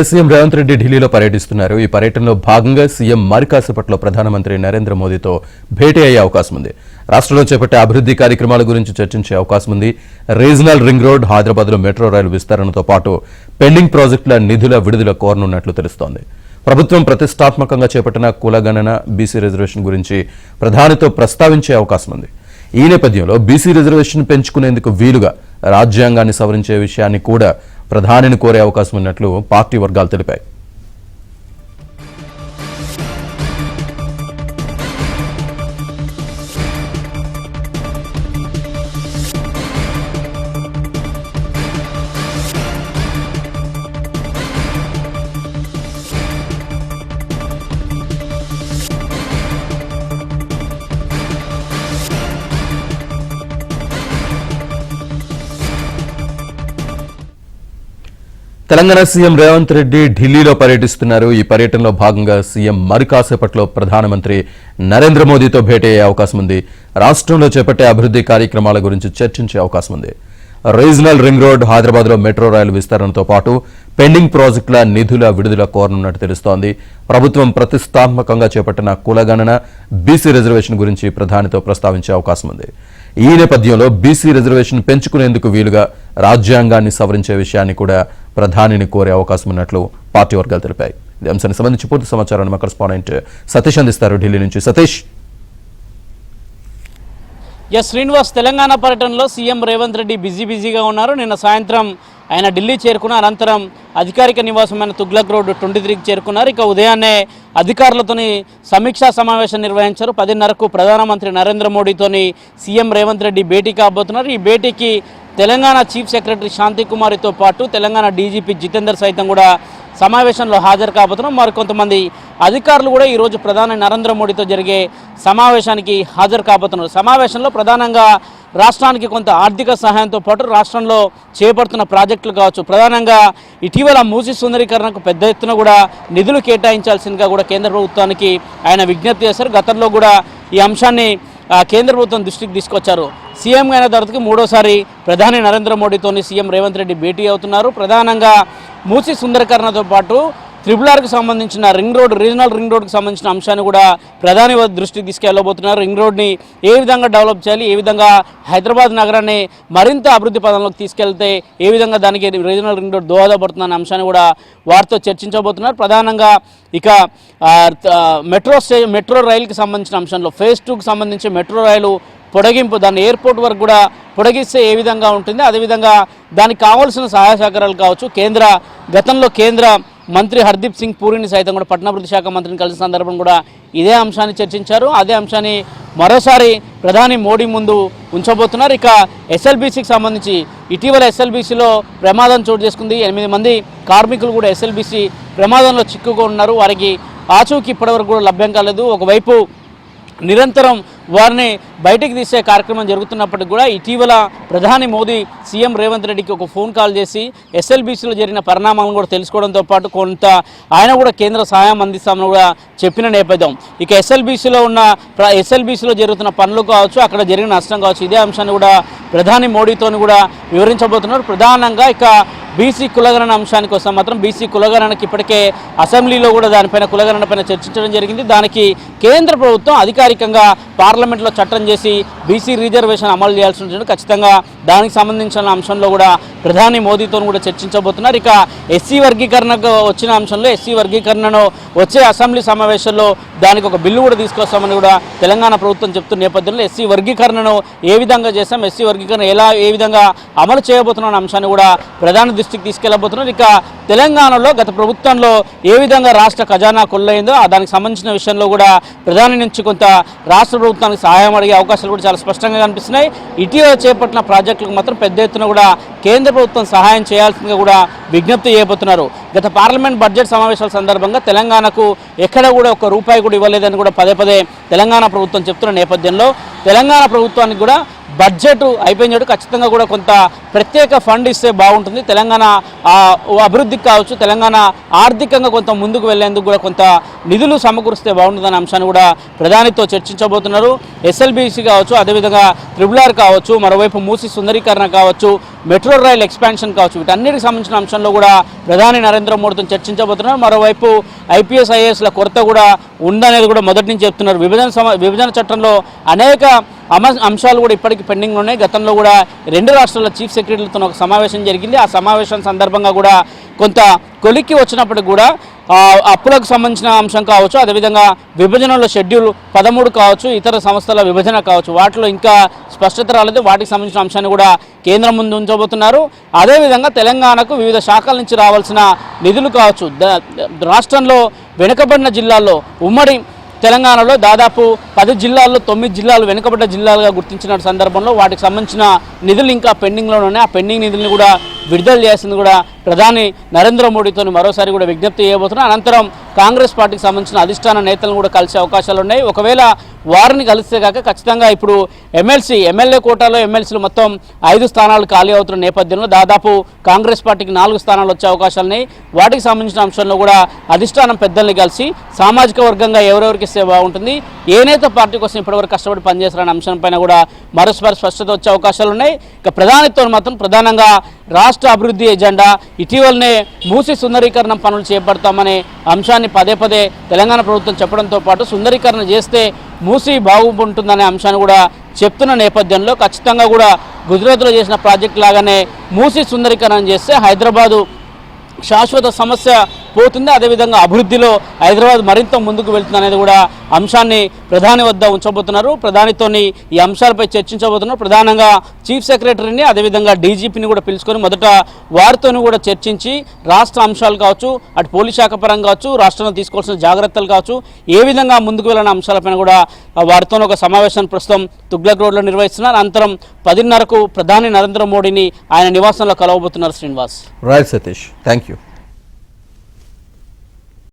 CM Revanth Reddy ఢిల్లీలో పర్యటిస్తున్నారు. ఈ పర్యటనలో భాగంగా సీఎం మరి కాసేపట్లో ప్రధానమంత్రి నరేంద్ర మోదీతో భేటీ అయ్యే అవకాశం ఉంది. రాష్ట్రంలో చేపట్టే అభివృద్ధి కార్యక్రమాల గురించి చర్చించే అవకాశం ఉంది. రీజనల్ రింగ్ రోడ్, హైదరాబాద్లో మెట్రో రైలు విస్తరణతో పాటు పెండింగ్ ప్రాజెక్టుల నిధుల విడుదల కోరనున్నట్లు తెలుస్తోంది. ప్రభుత్వం ప్రతిష్టాత్మకంగా చేపట్టిన కులగణన, బీసీ రిజర్వేషన్ గురించి ప్రధానితో ప్రస్తావించే అవకాశం ఉంది. ఈ నేపథ్యంలో బీసీ రిజర్వేషన్ పెంచుకునేందుకు వీలుగా రాజ్యాంగాన్ని సవరించే విషయాన్ని కూడా ప్రధానిని కోరే అవకాశం ఉన్నట్లు పార్టీ వర్గాలు తెలిపాయి. తెలంగాణ సీఎం రేవంత్ రెడ్డి ఢిల్లీలో పర్యటిస్తున్నారు. ఈ పర్యటనలో భాగంగా సీఎం మరి కాసేపట్లో ప్రధానమంత్రి నరేంద్ర మోదీతో భేటీ అయ్యే అవకాశం ఉంది. రాష్ట్రంలో చేపట్టే అభివృద్ధి కార్యక్రమాల గురించి చర్చించే అవకాశం ఉంది. రీజనల్ రింగ్ రోడ్, హైదరాబాద్లో మెట్రో రైలు విస్తరణతో పాటు పెండింగ్ ప్రాజెక్టుల నిధుల విడుదల కోరనున్నట్టు తెలుస్తోంది. ప్రభుత్వం ప్రతిష్టాత్మకంగా చేపట్టిన కులగణన, బీసీ రిజర్వేషన్ గురించి ప్రధానితో ప్రస్తావించే అవకాశం ఉంది. ఈ నేపథ్యంలో బీసీ రిజర్వేషన్ పెంచుకునేందుకు వీలుగా రాజ్యాంగాన్ని సవరించే విషయాన్ని కూడా ప్రధానిని కోరే అవకాశం ఉన్నట్లు పార్టీ వర్గాలు తెలిపాయి. ఈ అంశానికి సంబంధించి పూర్తి సమాచారాన్ని మా కరెస్పాండెంట్ సతీష్ అందిస్తారు ఢిల్లీ నుంచి. సతీష్. శ్రీనివాస్, తెలంగాణ పర్యటనలో సీఎం రేవంత్ రెడ్డి బిజీగా ఉన్నారు. నిన్న సాయంత్రం ఆయన ఢిల్లీ చేరుకున్న అనంతరం అధికారిక నివాసమైన తుగ్లక్ రోడ్ 23కి చేరుకున్నారు. ఇక ఉదయాన్నే అధికారులతోని సమీక్షా సమావేశం నిర్వహించారు. 10:30కు ప్రధానమంత్రి నరేంద్ర మోడీతోని సీఎం రేవంత్ రెడ్డి భేటీ కాబోతున్నారు. ఈ భేటీకి తెలంగాణ చీఫ్ సెక్రటరీ శాంతి కుమారితో పాటు తెలంగాణ డీజీపీ జితేందర్ సైతం కూడా సమావేశంలో హాజరు కాబోతున్నారు. మరికొంతమంది అధికారులు కూడా ఈరోజు ప్రధాని నరేంద్ర మోడీతో జరిగే సమావేశానికి హాజరు కాబోతున్నారు. సమావేశంలో ప్రధానంగా రాష్ట్రానికి కొంత ఆర్థిక సహాయంతో పాటు రాష్ట్రంలో చేపడుతున్న ప్రాజెక్టులు కావచ్చు, ప్రధానంగా ఇటీవల మూసీ సుందరీకరణకు పెద్ద ఎత్తున కూడా నిధులు కేటాయించాల్సిందిగా కూడా కేంద్ర ప్రభుత్వానికి ఆయన విజ్ఞప్తి చేశారు. గతంలో కూడా ఈ అంశాన్ని కేంద్ర ప్రభుత్వం దృష్టికి తీసుకొచ్చారు. సీఎం అయిన తర్వాతకి మూడోసారి ప్రధాని నరేంద్ర మోడీతోని సీఎం రేవంత్ రెడ్డి భేటీ అవుతున్నారు. ప్రధానంగా మూసీ సుందరీకరణతో పాటు RRRకు సంబంధించిన రింగ్ రోడ్, రీజనల్ రింగ్ రోడ్కి సంబంధించిన అంశాన్ని కూడా ప్రధాని దృష్టికి తీసుకెళ్లబోతున్నారు. రింగ్ రోడ్ని ఏ విధంగా డెవలప్ చేయాలి, ఏ విధంగా హైదరాబాద్ నగరాన్ని మరింత అభివృద్ధి పదంలోకి తీసుకెళ్తే ఏ విధంగా దానికి రీజనల్ రింగ్ రోడ్ దోహదపడుతున్న అంశాన్ని కూడా వారితో చర్చించబోతున్నారు. ప్రధానంగా ఇక మెట్రో రైలుకి సంబంధించిన అంశంలో ఫేజ్ 2కు సంబంధించి మెట్రో రైలు పొడిగింపు, దాన్ని ఎయిర్పోర్ట్ వరకు కూడా పొడిగిస్తే ఏ విధంగా ఉంటుంది, అదేవిధంగా దానికి కావాల్సిన సహాయ సహకారాలు కావచ్చు. గతంలో కేంద్ర మంత్రి హర్దీప్ సింగ్ పూరిని సైతం కూడా పట్టణాభివృద్ధి శాఖ మంత్రిని కలిసిన సందర్భం కూడా ఇదే అంశాన్ని చర్చించారు. అదే అంశాన్ని మరోసారి ప్రధాని మోడీ ముందు ఉంచబోతున్నారు. ఇక ఎస్ఎల్బీసీకి సంబంధించి ఇటీవల ఎస్ఎల్బీసీలో ప్రమాదం చోటు చేసుకుంది. 8 మంది కార్మికులు కూడా ఎస్ఎల్బీసీ ప్రమాదంలో చిక్కుకొని ఉన్నారు. వారికి ఆచూకీ ఇప్పటివరకు కూడా లభ్యం కాలేదు. ఒకవైపు నిరంతరం వారిని బయటికి తీసే కార్యక్రమం జరుగుతున్నప్పటికీ కూడా ఇటీవల ప్రధాని మోదీ సీఎం రేవంత్ రెడ్డికి ఒక ఫోన్ కాల్ చేసి ఎస్ఎల్బీసీలో జరిగిన పరిణామాలను కూడా తెలుసుకోవడంతో పాటు కొంత ఆయన కూడా కేంద్ర సహాయం అందిస్తామని కూడా చెప్పిన నేపథ్యం. ఇక ఎస్ఎల్బీసీలో జరుగుతున్న పనులు కావచ్చు, అక్కడ జరిగిన నష్టం కావచ్చు, ఇదే అంశాన్ని కూడా ప్రధాని మోడీతో కూడా వివరించబోతున్నారు. ప్రధానంగా ఇక బీసీ కులగణన అంశానికి వస్తాం. మాత్రం బీసీ కులగణనకి ఇప్పటికే అసెంబ్లీలో కూడా దానిపైన కులగణన పైన చర్చించడం జరిగింది. దానికి కేంద్ర ప్రభుత్వం అధికారికంగా పార్లమెంట్లో చట్టం చేసి బీసీ రిజర్వేషన్ అమలు చేయాల్సి ఉంటుంది. ఖచ్చితంగా దానికి సంబంధించిన అంశంలో కూడా ప్రధాని మోదీతో కూడా చర్చించబోతున్నారు. ఇక ఎస్సీ వర్గీకరణకు వచ్చిన అంశంలో ఎస్సీ వర్గీకరణను వచ్చే అసెంబ్లీ సమావేశంలో దానికి ఒక బిల్లు కూడా తీసుకొస్తామని కూడా తెలంగాణ ప్రభుత్వం చెప్తున్న నేపథ్యంలో ఎస్సీ వర్గీకరణను ఏ విధంగా చేస్తాం, ఎస్సీ వర్గీకరణ ఏ విధంగా అమలు చేయబోతున్న అంశాన్ని కూడా ప్రధాని దృష్టికి తీసుకెళ్లబోతున్నారు. ఇక తెలంగాణలో గత ప్రభుత్వంలో ఏ విధంగా రాష్ట్ర ఖజానా కొల్లయిందో దానికి సంబంధించిన విషయంలో కూడా ప్రధాని నుంచి కొంత రాష్ట్ర ప్రభుత్వానికి సహాయం అడిగే అవకాశాలు కూడా చాలా స్పష్టంగా కనిపిస్తున్నాయి. ఇటీవల చేపట్టిన ప్రాజెక్టులకు మాత్రం పెద్ద ఎత్తున కూడా కేంద్ర ప్రభుత్వం సహాయం చేయాల్సిందిగా కూడా విజ్ఞప్తి చేయబోతున్నారు. గత పార్లమెంట్ బడ్జెట్ సమావేశాల సందర్భంగా తెలంగాణకు ఎక్కడ కూడా ₹1 కూడా ఇవ్వలేదని కూడా పదే తెలంగాణ ప్రభుత్వం చెప్తున్న నేపథ్యంలో తెలంగాణ ప్రభుత్వానికి కూడా బడ్జెట్ అయిపోయినాడు, ఖచ్చితంగా కూడా కొంత ప్రత్యేక ఫండ్ ఇస్తే బాగుంటుంది, తెలంగాణ అభివృద్ధికి కావచ్చు, తెలంగాణ ఆర్థికంగా కొంత ముందుకు వెళ్లేందుకు కూడా కొంత నిధులు సమకూరిస్తే బాగుంటుందనే అంశాన్ని కూడా ప్రధానితో చర్చించబోతున్నారు. ఎస్ఎల్బీసీ కావచ్చు, అదేవిధంగా RRR కావచ్చు, మరోవైపు మూసి సుందరీకరణ కావచ్చు, మెట్రో రైల్ ఎక్స్పాన్షన్ కావచ్చు, వీటన్నిటికి సంబంధించిన అంశంలో కూడా ప్రధాని నరేంద్ర మోడీతో చర్చించబోతున్నారు. మరోవైపు IPS IASల కొరత కూడా ఉందనేది కూడా మొదటి నుంచి చెప్తున్నారు. విభజన చట్టంలో అనేక అంశాలు కూడా ఇప్పటికీ పెండింగ్ ఉన్నాయి. గతంలో కూడా 2 రాష్ట్రాల చీఫ్ సెక్రటరీలతో ఒక సమావేశం జరిగింది. ఆ సమావేశం సందర్భంగా కూడా కొంత కొలిక్కి వచ్చినప్పటికి కూడా అప్పులకు సంబంధించిన అంశం కావచ్చు, అదేవిధంగా విభజనలో షెడ్యూల్ 13 కావచ్చు, ఇతర సంస్థల విభజన కావచ్చు, వాటిలో ఇంకా స్పష్టత రాలేదు. వాటికి సంబంధించిన అంశాన్ని కూడా కేంద్రం ముందు ఉంచబోతున్నారు. అదేవిధంగా తెలంగాణకు వివిధ శాఖల నుంచి రావాల్సిన నిధులు కావచ్చు, రాష్ట్రంలో వెనుకబడిన జిల్లాల్లో ఉమ్మడి తెలంగాణలో దాదాపు 10 జిల్లాల్లో 9 జిల్లాలు వెనుకబడ్డ జిల్లాలుగా గుర్తించిన సందర్భంలో వాటికి సంబంధించిన నిధులు ఇంకా పెండింగ్లోనే ఉన్నాయి. ఆ పెండింగ్ నిధులను కూడా విడుదల చేసింది కూడా ప్రధాని నరేంద్ర మోడీతో మరోసారి కూడా విజ్ఞప్తి చేయబోతున్నారు. అనంతరం కాంగ్రెస్ పార్టీకి సంబంధించిన అధిష్టాన నేతలను కూడా కలిసే అవకాశాలు ఉన్నాయి. ఒకవేళ వారిని కలిస్తే కాక ఖచ్చితంగా ఇప్పుడు ఎమ్మెల్యే కోటాలో ఎమ్మెల్సీలు మొత్తం 5 స్థానాలు ఖాళీ అవుతున్న నేపథ్యంలో దాదాపు కాంగ్రెస్ పార్టీకి 4 స్థానాలు వచ్చే అవకాశాలు ఉన్నాయి. వాటికి సంబంధించిన అంశంలో కూడా అధిష్టానం పెద్దల్ని కలిసి సామాజిక వర్గంగా ఎవరెవరికి ఇస్తే బాగుంటుంది, ఏ నేత పార్టీ కోసం ఇప్పటివరకు కష్టపడి పనిచేస్తారనే అంశంపైన కూడా మరోసారి స్పష్టత వచ్చే అవకాశాలు ఉన్నాయి. ఇక ప్రధానితో మాత్రం ప్రధానంగా రాష్ట్ర అభివృద్ధి ఎజెండా, ఇటీవలనే మూసి సుందరీకరణ పనులు చేపడతామనే అంశాన్ని పదే పదే తెలంగాణ ప్రభుత్వం చెప్పడంతో పాటు సుందరీకరణ చేస్తే మూసి బాగుంటుందనే అంశాన్ని కూడా చెప్తున్న నేపథ్యంలో ఖచ్చితంగా కూడా గుజరాత్లో చేసిన ప్రాజెక్ట్ లాగానే మూసి సుందరీకరణ చేస్తే హైదరాబాదు శాశ్వత సమస్య పోతుంది, అదేవిధంగా అభివృద్ధిలో హైదరాబాద్ మరింత ముందుకు వెళ్తుంది అనేది కూడా అంశాన్ని ప్రధాని వద్ద ఉంచబోతున్నారు. ప్రధానితోని ఈ అంశాలపై చర్చించబోతున్నారు. ప్రధానంగా చీఫ్ సెక్రటరీని అదేవిధంగా DGPని కూడా పిలుచుకొని మొదట వారితోని కూడా చర్చించి రాష్ట్ర అంశాలు కావచ్చు, అటు పోలీస్ శాఖ పరంగా కావచ్చు, రాష్ట్రంలో తీసుకోవాల్సిన జాగ్రత్తలు కావచ్చు, ఏ విధంగా ముందుకు వెళ్ళిన అంశాలపైన కూడా వారితో ఒక సమావేశాన్ని ప్రస్తుతం తుగ్లక్ రోడ్లో నిర్వహిస్తున్నారు. అనంతరం 10:30కు ప్రధాని నరేంద్ర మోడీని ఆయన నివాసంలో కలవబోతున్నారు. Srinivas. Right Satish, thank you.